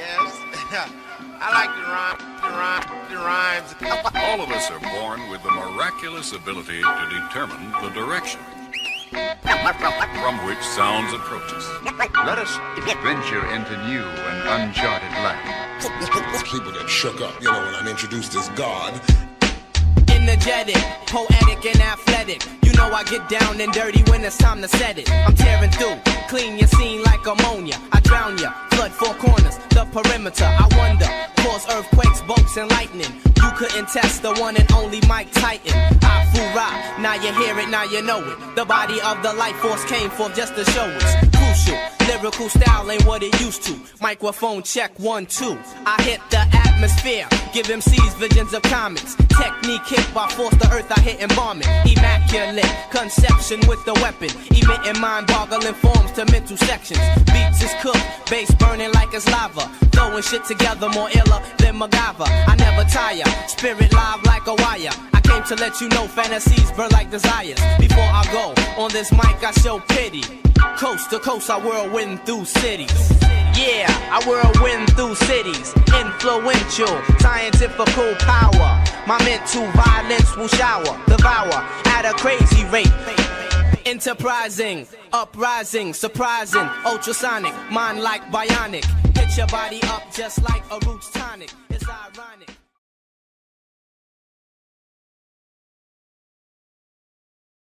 Yes. I like the rhymes. All of us are born with the miraculous ability to determine the direction from which sounds approach us. Let us venture into new and uncharted land. People that shook up, when I'm introduced as God. Energetic, poetic and athletic. You know I get down and dirty when it's time to set it. I'm tearing through, clean your scene like ammonia. I drown ya, flood four corners, the perimeter. I wonder, cause earthquakes, bolts and lightning. You couldn't test the one and only Mike Titan. Afura, now you hear it, now you know it. The body of the life force came forth just to show it's crucial. Lyrical style ain't what it used to. Microphone check 1, 2. I hit the atmosphere, give MCs visions of comets. Technique hit by force the earth, I hit and bomb it. Immaculate conception with the weapon, emitting mind-boggling forms to mental sections. Beats is cooked, bass burning like it's lava. Throwing shit together more iller than MacGyver. I never tire, spirit live like a wire. I came to let you know fantasies burn like desires. Before I go on this mic, I show pity. Coast to coast, I whirlwind through cities. Yeah, I whirlwind through cities. Influential, scientifical power. My mental violence will shower, devour at a crazy rate. Enterprising, uprising, surprising, ultrasonic, mind like bionic. Hit your body up just like a roots tonic. It's ironic.